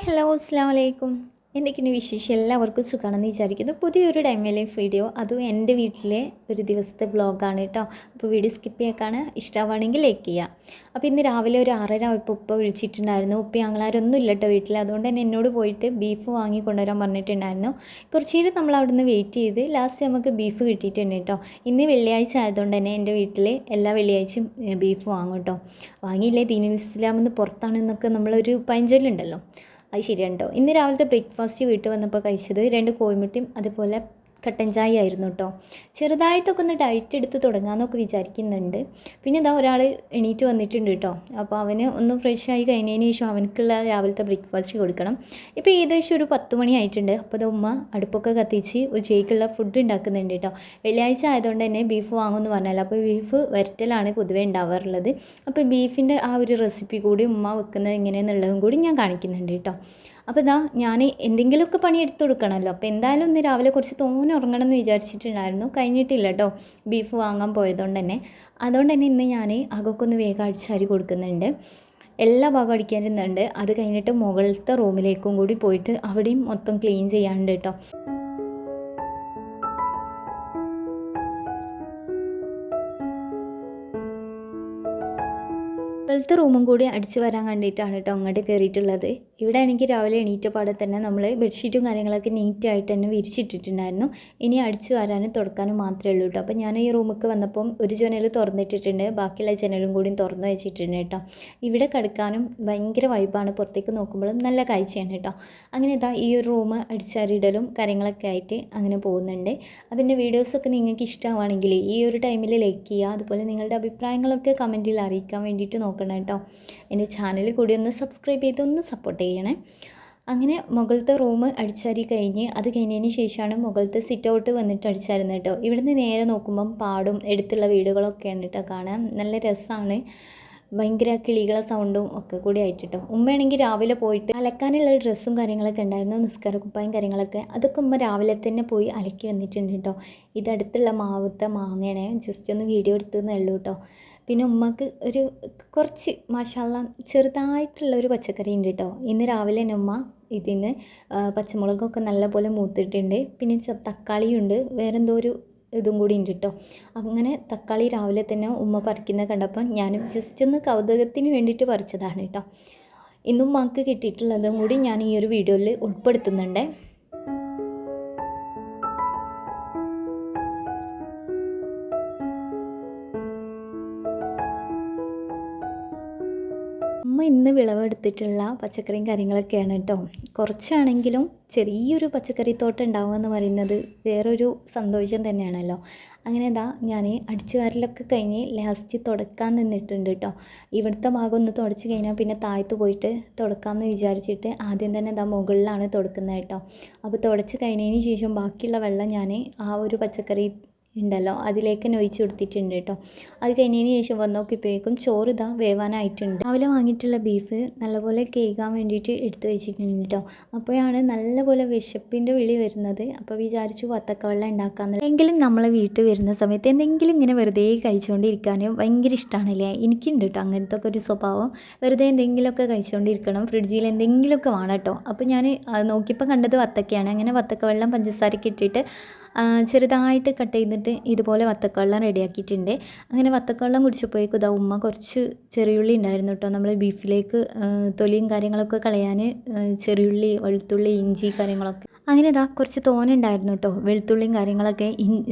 Hello അസ്സാം വലൈക്കും. എന്തൊക്കെയാണ് വിശേഷം? എല്ലാവർക്കും സുഖമാണെന്ന് വിചാരിക്കുന്നു. പുതിയൊരു ടൈം ലൈഫ് വീഡിയോ, അതും എൻ്റെ വീട്ടിലെ ഒരു ദിവസത്തെ വ്ളോഗാണ് കേട്ടോ. അപ്പോൾ വീഡിയോ സ്കിപ്പ് ചെയ്യാക്കാണ്, ഇഷ്ടമാണെങ്കിൽ ലൈക്ക് ചെയ്യുക. അപ്പോൾ ഇന്ന് രാവിലെ ഒരു 6:30 ആയപ്പോൾ ഉപ്പ വിളിച്ചിട്ടുണ്ടായിരുന്നു. ഉപ്പ ഞങ്ങളാരൊന്നും ഇല്ല കേട്ടോ വീട്ടിൽ. അതുകൊണ്ട് തന്നെ എന്നോട് പോയിട്ട് ബീഫ് വാങ്ങി കൊണ്ടുവരാൻ പറഞ്ഞിട്ടുണ്ടായിരുന്നു. കുറച്ച് നേരം നമ്മൾ അവിടെ നിന്ന് വെയിറ്റ് ചെയ്ത് ലാസ്റ്റ് നമുക്ക് ബീഫ് കിട്ടിയിട്ടുണ്ട് കേട്ടോ. ഇന്ന് വെള്ളിയാഴ്ച ആയതുകൊണ്ട് തന്നെ എൻ്റെ വീട്ടിൽ എല്ലാ വെള്ളിയാഴ്ചയും ബീഫ് വാങ്ങും കേട്ടോ. വാങ്ങിയില്ലേ ദീനുൽ ഇസ്ലാമെന്ന് പുറത്താണെന്നൊക്കെ നമ്മളൊരു പഴഞ്ചൊല്ലുണ്ടല്ലോ, അത് ശരിയാണ് കേട്ടോ. ഇന്ന് രാവിലത്തെ ബ്രേക്ക്ഫാസ്റ്റ് വീട്ടിൽ വന്നപ്പോൾ കഴിച്ചത് 2 കോഴിമുട്ടയും അതുപോലെ കട്ടൻ ചായ ആയിരുന്നു കേട്ടോ. ചെറുതായിട്ടൊക്കെ ഒന്ന് ഡയറ്റ് എടുത്ത് തുടങ്ങാമെന്നൊക്കെ വിചാരിക്കുന്നുണ്ട്. പിന്നെ ഇതാ ഒരാൾ എണീറ്റ് വന്നിട്ടുണ്ട് കേട്ടോ. അപ്പോൾ അവന് ഒന്ന് ഫ്രഷ് ആയി കഴിഞ്ഞതിന് ശേഷം അവനക്കുള്ള രാവിലത്തെ ബ്രേക്ക്ഫാസ്റ്റ് കൊടുക്കണം. ഇപ്പോൾ ഏകദേശം ഒരു 10 മണി ആയിട്ടുണ്ട്. അപ്പോൾ ഇത് ഉമ്മ അടുപ്പൊക്കെ കത്തിച്ച് ഉച്ചയ്ക്കുള്ള ഫുഡ് ഉണ്ടാക്കുന്നുണ്ട് കേട്ടോ. വെള്ളിയാഴ്ച ആയതുകൊണ്ട് തന്നെ ബീഫ് വാങ്ങുമെന്ന് പറഞ്ഞാൽ, അപ്പോൾ ബീഫ് വരട്ടലാണ് പൊതുവേ ഉണ്ടാവാറുള്ളത്. അപ്പോൾ ബീഫിൻ്റെ ആ ഒരു റെസിപ്പി കൂടി ഉമ്മ വെക്കുന്നത് എങ്ങനെയെന്നുള്ളതും കൂടി ഞാൻ കാണിക്കുന്നുണ്ട് കേട്ടോ. അപ്പോൾ ഇതാ ഞാൻ എന്തെങ്കിലുമൊക്കെ പണി എടുത്തു കൊടുക്കണമല്ലോ. അപ്പോൾ എന്തായാലും ഇന്ന് രാവിലെ കുറച്ച് തോനെ ഉറങ്ങണം എന്ന് വിചാരിച്ചിട്ടുണ്ടായിരുന്നു. കഴിഞ്ഞിട്ടില്ല കേട്ടോ ബീഫ് വാങ്ങാൻ പോയതുകൊണ്ട് തന്നെ. അതുകൊണ്ട് തന്നെ ഇന്ന് ഞാൻ അകമൊക്കെ ഒന്ന് വേഗം അടിച്ചാരി കൊടുക്കുന്നുണ്ട്. എല്ലാ ഭാഗവും അടിക്കാനുണ്ട്. അത് കഴിഞ്ഞിട്ട് മുകളിലത്തെ റൂമിലേക്കും കൂടി പോയിട്ട് അവിടെയും മൊത്തം ക്ലീൻ ചെയ്യാനുണ്ട് കേട്ടോ. മുകളിലത്തെ റൂമും കൂടി അടിച്ചു വരാൻ കണ്ടിട്ടാണ് കേട്ടോ അങ്ങോട്ട് കയറിയിട്ടുള്ളത്. ഇവിടെ ആണെങ്കിൽ രാവിലെ എണീറ്റ പാടെ തന്നെ നമ്മൾ ബെഡ്ഷീറ്റും കാര്യങ്ങളൊക്കെ നീറ്റായിട്ട് തന്നെ വിരിച്ചിട്ടിട്ടുണ്ടായിരുന്നു. ഇനി അടിച്ചു വരാനും തുടക്കാനും മാത്രമേ ഉള്ളൂ കേട്ടോ. അപ്പോൾ ഞാൻ ഈ റൂമിലേക്ക് വന്നപ്പം ഒരു ജനൽ തുറന്നിട്ടിട്ടുണ്ട്, ബാക്കിയുള്ള ജനലും കൂടി തുറന്ന് വെച്ചിട്ടുണ്ട് കേട്ടോ. ഇവിടെ കിടക്കാനും ഭയങ്കര വൈബാണ്, പുറത്തേക്ക് നോക്കുമ്പോഴും നല്ല കാഴ്ചയാണ് കേട്ടോ. അങ്ങനെ ഇതാ ഈ ഒരു റൂം അടിച്ചാരിടലും കാര്യങ്ങളൊക്കെ ആയിട്ട് അങ്ങനെ പോകുന്നുണ്ട്. അപ്പോൾ എൻ്റെ വീഡിയോസൊക്കെ നിങ്ങൾക്ക് ഇഷ്ടമാണെങ്കിൽ ഈ ഒരു ടൈമിൽ ലൈക്ക് ചെയ്യുക. അതുപോലെ നിങ്ങളുടെ അഭിപ്രായങ്ങളൊക്കെ കമൻറ്റിൽ അറിയിക്കാൻ വേണ്ടിയിട്ട് നോക്കണം കേട്ടോ. എൻ്റെ ചാനൽ കൂടി ഒന്ന് സബ്സ്ക്രൈബ് ചെയ്ത് ഒന്ന് സപ്പോർട്ട് ചെയ്യണേ. അങ്ങനെ മുകളിലത്തെ റൂം അടിച്ചാരി കഴിഞ്ഞ് അത് കഴിഞ്ഞതിന് ശേഷമാണ് മുകളിലത്തെ സിറ്റ് ഔട്ട് വന്നിട്ട് അടിച്ചായിരുന്നത് കേട്ടോ. ഇവിടുന്ന് നേരെ നോക്കുമ്പം പാടും എടുത്തുള്ള വീടുകളൊക്കെയാണ് കേട്ടോ കാണാൻ. നല്ല രസമാണ്. ഭയങ്കര കിളികളെ സൗണ്ടും ഒക്കെ കൂടി ആയിട്ട് കേട്ടോ. ഉമ്മയാണെങ്കിൽ രാവിലെ പോയിട്ട് അലക്കാനുള്ള ഡ്രസ്സും കാര്യങ്ങളൊക്കെ ഉണ്ടായിരുന്നു, നിസ്കാര കുപ്പായും കാര്യങ്ങളൊക്കെ. അതൊക്കെ ഉമ്മ രാവിലെ തന്നെ പോയി അലക്കി വന്നിട്ടുണ്ട് കേട്ടോ. ഇതടുത്തുള്ള മാവത്തെ മാങ്ങയാണ്, ജസ്റ്റ് ഒന്ന് വീഡിയോ എടുത്തതേ ഉള്ളൂ കേട്ടോ. പിന്നെ ഉമ്മക്ക് ഒരു കുറച്ച് മാഷാല്ലാ ചെറുതായിട്ടുള്ള ഒരു പച്ചക്കറി ഉണ്ട് കേട്ടോ. ഇന്ന് രാവിലെ തന്നെ ഉമ്മ ഇതിന് പച്ചമുളകൊക്കെ നല്ലപോലെ മൂത്തിട്ടുണ്ട്. പിന്നെ തക്കാളിയുണ്ട്, വേറെന്തോ ഒരു ഇതും കൂടി ഉണ്ട് കേട്ടോ. അങ്ങനെ തക്കാളി രാവിലെ തന്നെ ഉമ്മ പറിക്കുന്നത് കണ്ടപ്പം ഞാനും ജസ്റ്റ് ഒന്ന് കൗതുകത്തിന് വേണ്ടിയിട്ട് പറിച്ചതാണ് കേട്ടോ. ഇന്നും ഉമ്മക്ക് കിട്ടിയിട്ടുള്ളതും കൂടി ഞാൻ ഈ ഒരു വീഡിയോയിൽ ഉൾപ്പെടുത്തുന്നുണ്ട്. ഉമ്മ ഇന്ന് വിളവെടുത്തിട്ടുള്ള പച്ചക്കറിയും കാര്യങ്ങളൊക്കെയാണ് കേട്ടോ. കുറച്ചാണെങ്കിലും ചെറിയൊരു പച്ചക്കറിത്തോട്ടം ഉണ്ടാവുക എന്ന് പറയുന്നത് വേറൊരു സന്തോഷം തന്നെയാണല്ലോ. അങ്ങനെ ഇതാ ഞാൻ അടിച്ചുവാരലൊക്കെ കഴിഞ്ഞ് ലാസ്റ്റ് തുടക്കാൻ നിന്നിട്ടുണ്ട് കേട്ടോ. ഇവിടുത്തെ ഭാഗം ഒന്ന് തുടച്ച് കഴിഞ്ഞാൽ പിന്നെ താഴത്ത് പോയിട്ട് തുടക്കാമെന്ന് വിചാരിച്ചിട്ട് ആദ്യം തന്നെ ഇതാ മുകളിലാണ് തുടക്കുന്നത് കേട്ടോ. അപ്പോൾ തുടച്ച് കഴിഞ്ഞതിന് ശേഷം ബാക്കിയുള്ള വെള്ളം ഞാൻ ആ ഒരു പച്ചക്കറി ഉണ്ടല്ലോ അതിലേക്ക് തന്നെ ഒഴിച്ച് കൊടുത്തിട്ടുണ്ട് കേട്ടോ. അത് കഴിഞ്ഞതിന് ശേഷം വന്ന് നോക്കിയപ്പോഴേക്കും ചോറ് ഇതാ വേവാനായിട്ടുണ്ട്. രാവിലെ വാങ്ങിയിട്ടുള്ള ബീഫ് നല്ലപോലെ കേൾക്കാൻ വേണ്ടിയിട്ട് എടുത്ത് വെച്ചിട്ടുണ്ട് കേട്ടോ. അപ്പോഴാണ് നല്ലപോലെ വിശപ്പിൻ്റെ വിളി വരുന്നത്. അപ്പോൾ വിചാരിച്ചു വത്തക്കവെള്ളം ഉണ്ടാക്കാമെന്ന്. എങ്കിലും നമ്മളെ വീട്ടിൽ വരുന്ന സമയത്ത് എന്തെങ്കിലും ഇങ്ങനെ വെറുതെ കഴിച്ചുകൊണ്ടിരിക്കാനും ഭയങ്കര ഇഷ്ടമാണല്ലേ. എനിക്കുണ്ട് കേട്ടോ അങ്ങനത്തെ ഒക്കെ ഒരു സ്വഭാവം. വെറുതെ എന്തെങ്കിലുമൊക്കെ കഴിച്ചുകൊണ്ടിരിക്കണം, ഫ്രിഡ്ജിൽ എന്തെങ്കിലുമൊക്കെ വേണം കേട്ടോ. അപ്പോൾ ഞാൻ നോക്കിയപ്പോൾ കണ്ടത് വത്തക്കയാണ്. അങ്ങനെ വത്തക്കവെള്ളം പഞ്ചസാരയ്ക്ക് ഇട്ടിട്ട് ചെറുതായിട്ട് കട്ട് ചെയ്തിട്ട് ഇതുപോലെ വത്തക്കവെള്ളം റെഡിയാക്കിയിട്ടുണ്ട്. അങ്ങനെ വത്തക്കവെള്ളം കുടിച്ചപ്പോഴേക്കും ഇതാ ഉമ്മ കുറച്ച് ചെറിയുള്ളി ഉണ്ടായിരുന്നു കേട്ടോ. നമ്മൾ ബീഫിലേക്ക് തൊലിയും കാര്യങ്ങളൊക്കെ കളയാൻ ചെറിയുള്ളി, വെളുത്തുള്ളി, ഇഞ്ചി കാര്യങ്ങളൊക്കെ അങ്ങനെ ഇതാ കുറച്ച് തോനുണ്ടായിരുന്നു കേട്ടോ. വെളുത്തുള്ളിയും കാര്യങ്ങളൊക്കെ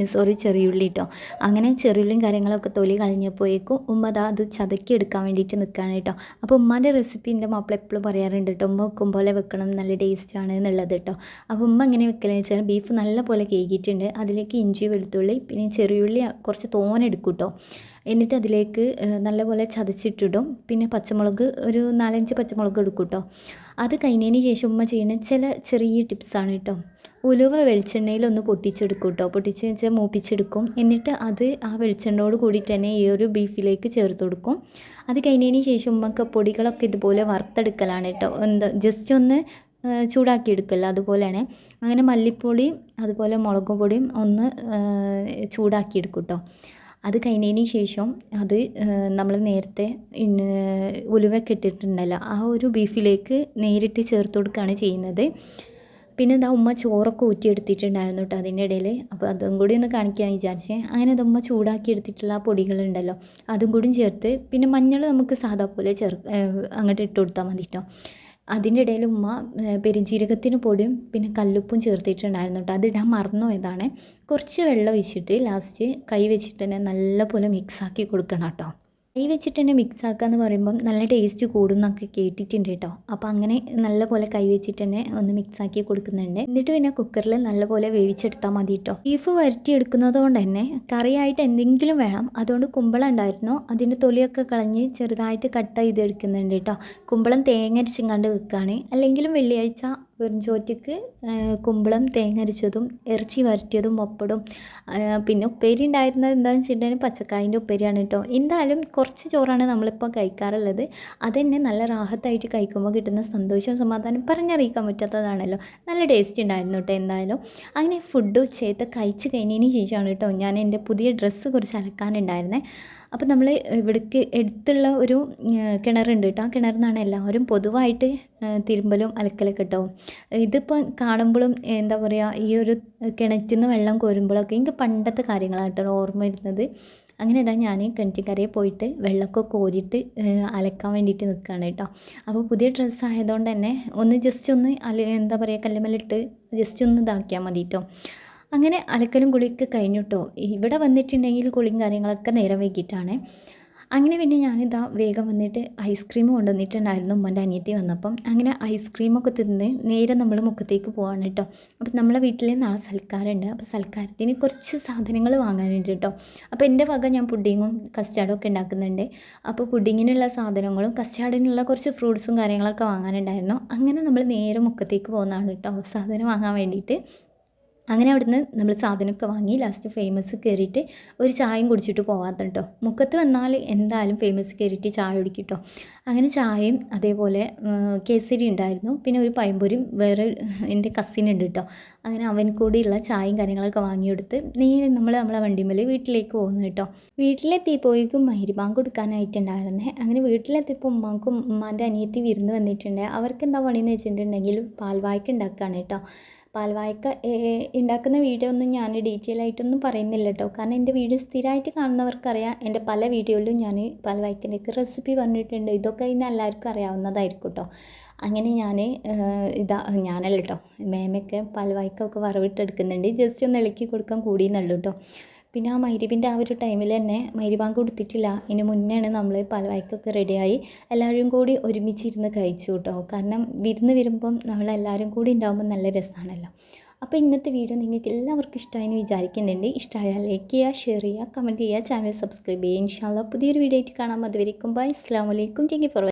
ചെറിയുള്ളി കേട്ടോ. അങ്ങനെ ചെറിയുള്ളിയും കാര്യങ്ങളൊക്കെ തൊലി കളഞ്ഞപ്പോഴേക്കും ഉമ്മ അത് ചതക്കി എടുക്കാൻ വേണ്ടിയിട്ട് നിൽക്കുകയാണ് കേട്ടോ. അപ്പോൾ ഉമ്മാൻ്റെ റെസിപ്പി എൻ്റെ മാപ്പിള എപ്പോഴും പറയാറുണ്ട് കേട്ടോ, ഉമ്മ വെക്കും പോലെ വെക്കണം, നല്ല ടേസ്റ്റാണ് എന്നുള്ളത് കേട്ടോ. അപ്പോൾ ഉമ്മ എങ്ങനെ വെക്കലെന്ന് വെച്ചാൽ ബീഫ് നല്ല പോലെ കേകിയിട്ടുണ്ട്. അതിലേക്ക് ഇഞ്ചി, വെളുത്തുള്ളി, പിന്നെ ചെറിയുള്ളി കുറച്ച് തോനെടുക്കും കേട്ടോ. എന്നിട്ട് അതിലേക്ക് നല്ലപോലെ ചതച്ചിട്ടിടും. പിന്നെ പച്ചമുളക് ഒരു 4-5 പച്ചമുളക് എടുക്കും കേട്ടോ. അത് കഴിഞ്ഞതിന് ശേഷം ഉമ്മ ചെയ്യുന്ന ചില ചെറിയ ടിപ്സാണ് കേട്ടോ. ഉലുവ വെളിച്ചെണ്ണയിലൊന്ന് പൊട്ടിച്ചെടുക്കും കേട്ടോ. പൊട്ടിച്ച് വെച്ചാൽ മൂപ്പിച്ചെടുക്കും. എന്നിട്ട് അത് ആ വെളിച്ചെണ്ണയോട് കൂടിയിട്ട് തന്നെ ഈ ഒരു ബീഫിലേക്ക് ചേർത്ത് കൊടുക്കും. അത് കഴിഞ്ഞതിന് ശേഷം ഉമ്മക്ക് പൊടികളൊക്കെ ഇതുപോലെ വറുത്തെടുക്കലാണ് കേട്ടോ. ജസ്റ്റ് ഒന്ന് ചൂടാക്കി എടുക്കല്ലോ അതുപോലെയാണ്. അങ്ങനെ മല്ലിപ്പൊടിയും അതുപോലെ മുളക് പൊടിയും ഒന്ന് ചൂടാക്കി എടുക്കും കേട്ടോ. അത് കഴിഞ്ഞതിന് ശേഷം അത് നമ്മൾ നേരത്തെ ഉലുവയൊക്കെ ഇട്ടിട്ടുണ്ടല്ലോ ആ ഒരു ബീഫിലേക്ക് നേരിട്ട് ചേർത്ത് കൊടുക്കുകയാണ് ചെയ്യുന്നത്. പിന്നെ എന്താ ഉമ്മ ചോറൊക്കെ ഊറ്റിയെടുത്തിട്ടുണ്ടായിരുന്നു കേട്ടോ അതിൻ്റെ ഇടയിൽ. അപ്പോൾ അതും കൂടി ഒന്ന് കാണിക്കാൻ വിചാരിച്ചേ. അങ്ങനെ അത് ഉമ്മ ചൂടാക്കി എടുത്തിട്ടുള്ള ആ പൊടികളുണ്ടല്ലോ അതും കൂടി ചേർത്ത്, പിന്നെ മഞ്ഞൾ നമുക്ക് സാധാ പോലെ അങ്ങോട്ട് ഇട്ട് കൊടുത്താൽ മതി കേട്ടോ. അതിൻ്റെ ഇടയിൽ ഉമ്മ പെരുംജീരകത്തിന് പൊടിയും പിന്നെ കല്ലുപ്പും ചേർത്തിട്ടുണ്ടായിരുന്നു കേട്ടോ. അതിടാൻ മറന്നുപോയതാണ്. കുറച്ച് വെള്ളം ഒഴിച്ചിട്ട് ലാസ്റ്റ് കൈ വെച്ചിട്ട് തന്നെ നല്ലപോലെ മിക്സാക്കി കൊടുക്കണം കേട്ടോ. കൈ വെച്ചിട്ട് തന്നെ മിക്സ് ആക്കുക എന്ന് പറയുമ്പം നല്ല ടേസ്റ്റ് കൂടും എന്നൊക്കെ കേട്ടിട്ടുണ്ട് കേട്ടോ. അപ്പോൾ അങ്ങനെ നല്ലപോലെ കൈ വെച്ചിട്ട് തന്നെ ഒന്ന് മിക്സ് ആക്കി കൊടുക്കുന്നുണ്ട്. എന്നിട്ട് പിന്നെ കുക്കറിൽ നല്ലപോലെ വേവിച്ചെടുത്താൽ മതി കേട്ടോ. ബീഫ് വരട്ടിയെടുക്കുന്നത് കൊണ്ട് തന്നെ കറിയായിട്ട് എന്തെങ്കിലും വേണം. അതുകൊണ്ട് കുമ്പളം ഉണ്ടായിരുന്നു, അതിൻ്റെ തൊലിയൊക്കെ കളഞ്ഞ് ചെറുതായിട്ട് കട്ട് ചെയ്തെടുക്കുന്നുണ്ട് കേട്ടോ. കുമ്പളം തേങ്ങ അരച്ചിങ്ങാണ്ട് വെക്കുകയാണ്. അല്ലെങ്കിലും വെള്ളിയാഴ്ച വെറും ചോറ്റക്ക് കുമ്പളം തേങ്ങ അരച്ചതും ഇറച്ചി വരട്ടിയതും പപ്പടും പിന്നെ ഉപ്പേരി ഉണ്ടായിരുന്നത് എന്താണെന്ന് വെച്ചിട്ടുണ്ടെങ്കിൽ പച്ചക്കായൻ്റെ ഉപ്പേരിയാണ് കേട്ടോ. എന്തായാലും കുറച്ച് ചോറാണ് നമ്മളിപ്പോൾ കഴിക്കാറുള്ളത്. അതുതന്നെ നല്ല റാഹത്തായിട്ട് കഴിക്കുമ്പോൾ കിട്ടുന്ന സന്തോഷം സമാധാനം പറഞ്ഞറിയിക്കാൻ പറ്റാത്തതാണല്ലോ. നല്ല ടേസ്റ്റ് ഉണ്ടായിരുന്നു കേട്ടോ. എന്തായാലും അങ്ങനെ ഫുഡ് ഉച്ചയത്തെ കഴിച്ച് കഴിഞ്ഞതിന് ശേഷമാണ് കേട്ടോ ഞാൻ എൻ്റെ പുതിയ ഡ്രസ്സ് കുറച്ച് അലക്കാനുണ്ടായിരുന്നത്. അപ്പോൾ നമ്മൾ ഇവിടേക്ക് അടുത്തുള്ള ഒരു കിണറുണ്ട് കേട്ടോ. ആ കിണറിൽ നിന്നാണ് എല്ലാവരും പൊതുവായിട്ട് തിരുമ്പലും അലക്കലൊക്കെ കേട്ടോ. ഇതിപ്പോൾ കാണുമ്പോഴും എന്താ പറയുക, ഈ ഒരു കിണറ്റിൽ നിന്ന് വെള്ളം കോരുമ്പോഴൊക്കെ എനിക്ക് പണ്ടത്തെ കാര്യങ്ങളാണ് കേട്ടോ ഓർമ്മ വരുന്നത്. അങ്ങനെ ഇതാ ഞാൻ കിണറ്റിക്കരയിൽ പോയിട്ട് വെള്ളമൊക്കെ കോരിയിട്ട് അലക്കാൻ വേണ്ടിയിട്ട് നിൽക്കുകയാണ് കേട്ടോ. അപ്പോൾ പുതിയ ഡ്രസ്സ് ആയതുകൊണ്ട് തന്നെ ഒന്ന് ജസ്റ്റ് ഒന്ന് എന്താ പറയുക കല്ലുമ്മലിട്ട് ജസ്റ്റ് ഒന്ന് ഇതാക്കിയാൽ മതി കേട്ടോ. അങ്ങനെ അലക്കലും കുളിയൊക്കെ കഴിഞ്ഞു കേട്ടോ. ഇവിടെ വന്നിട്ടുണ്ടെങ്കിൽ കുളിയും കാര്യങ്ങളൊക്കെ നേരം വൈകിട്ടാണ്. അങ്ങനെ പിന്നെ ഞാനിതാ വേഗം വന്നിട്ട് ഐസ്ക്രീം കൊണ്ടുവന്നിട്ടുണ്ടായിരുന്നു ഉമ്മൻ്റെ അനിയത്തി വന്നപ്പം. അങ്ങനെ ഐസ്ക്രീമൊക്കെ തിന്ന് നേരെ നമ്മൾ മുഖത്തേക്ക് പോവാണ് കേട്ടോ. അപ്പം നമ്മളെ വീട്ടിൽ നാളെ സൽക്കാരമുണ്ട്. അപ്പോൾ സൽക്കാരത്തിന് കുറച്ച് സാധനങ്ങൾ വാങ്ങാനുണ്ട് കേട്ടോ. അപ്പോൾ എൻ്റെ വക ഞാൻ പുഡിങ്ങും കസ്റ്റാർഡും ഒക്കെ ഉണ്ടാക്കുന്നുണ്ട്. അപ്പോൾ പുഡിങ്ങിനുള്ള സാധനങ്ങളും കസ്റ്റാർഡിനുള്ള കുറച്ച് ഫ്രൂട്ട്സും കാര്യങ്ങളൊക്കെ വാങ്ങാനുണ്ടായിരുന്നു. അങ്ങനെ നമ്മൾ നേരെ മുഖത്തേക്ക് പോകുന്നതാണ് കേട്ടോ സാധനം വാങ്ങാൻ വേണ്ടിയിട്ട്. അങ്ങനെ അവിടുന്ന് നമ്മൾ സാധനമൊക്കെ വാങ്ങി ലാസ്റ്റ് ഫേമസ് കയറിയിട്ട് ഒരു ചായയും കുടിച്ചിട്ട് പോകാത്ത കേട്ടോ. മുക്കത്ത് വന്നാൽ എന്തായാലും ഫേമസ് കയറിയിട്ട് ചായ കുടിക്കും കേട്ടോ. അങ്ങനെ ചായയും അതേപോലെ കേസരി ഉണ്ടായിരുന്നു, പിന്നെ ഒരു പഴംപൊരിയും വേറെ എൻ്റെ കസിൻ ഉണ്ട് കേട്ടോ. അങ്ങനെ അവൻ കൂടിയുള്ള ചായയും കാര്യങ്ങളൊക്കെ വാങ്ങിയെടുത്ത് നമ്മളെ വണ്ടിമേൽ വീട്ടിലേക്ക് പോകുന്നു കേട്ടോ. വീട്ടിലെത്തിയപ്പോഴേക്കും മഗ്‌രിബ് കൊടുക്കാനായിട്ടുണ്ടായിരുന്നേ. അങ്ങനെ വീട്ടിലെത്തിയപ്പോൾ ഉമ്മാക്കും ഉമ്മാൻ്റെ അനിയത്തി വിരുന്ന് വന്നിട്ടുണ്ട്. അവർക്ക് എന്താ പണിയെന്ന് വെച്ചിട്ടുണ്ടെങ്കിൽ പാൽവായ്ക്ക ഉണ്ടാക്കുകയാണ് കേട്ടോ. പാൽവായ്ക്ക ഉണ്ടാക്കുന്ന വീഡിയോ ഒന്നും ഞാൻ ഡീറ്റെയിൽ ആയിട്ടൊന്നും പറയുന്നില്ല കേട്ടോ. കാരണം എൻ്റെ വീഡിയോ സ്ഥിരമായിട്ട് കാണുന്നവർക്കറിയാം. എൻ്റെ പല വീഡിയോയിലും ഞാൻ പാൽവായ്ക്കൻ്റെയൊക്കെ റെസിപ്പി പറഞ്ഞിട്ടുണ്ട്. ഇതൊക്കെ ഇന്ന് എല്ലാവർക്കും അറിയാവുന്നതായിരിക്കും കേട്ടോ. അങ്ങനെ ഞാനല്ല കേട്ടോ, മേമയൊക്കെ പാൽവായ്ക്കൊക്കെ വറവിട്ടെടുക്കുന്നുണ്ട്. ജസ്റ്റ് ഒന്ന് ഇളക്കി കൊടുക്കാൻ കൂടിയെന്നുള്ളൂ കേട്ടോ. പിന്നെ ആ മഗ്‌രിബിൻ്റെ ആ ഒരു ടൈമിൽ തന്നെ മഗ്‌രിബ് കൊടുത്തിട്ടില്ല, ഇതിന് മുന്നെയാണ് നമ്മൾ പാൽവായ്ക്കൊക്കെ റെഡിയായി എല്ലാവരും കൂടി ഒരുമിച്ചിരുന്ന് കഴിച്ചു കേട്ടോ. കാരണം വിരുന്ന് വരുമ്പം നമ്മളെല്ലാവരും കൂടി ഉണ്ടാകുമ്പോൾ നല്ല രസമാണല്ലോ. അപ്പോൾ ഇന്നത്തെ വീഡിയോ നിങ്ങൾക്ക് എല്ലാവർക്കും ഇഷ്ടമായെന്ന് വിചാരിക്കുന്നുണ്ട്. ഇഷ്ടമായാൽ ലൈക്ക് ചെയ്യുക, ഷെയർ ചെയ്യുക, കമൻറ്റ് ചെയ്യുക, ചാനൽ സബ്സ്ക്രൈബ് ചെയ്യുക. ഇൻഷാ അല്ലാഹ് പുതിയൊരു വീഡിയോ ആയിട്ട് കാണാം. അതുവരേക്കും ബൈ. അസ്സലാമു അലൈക്കും. Thank you for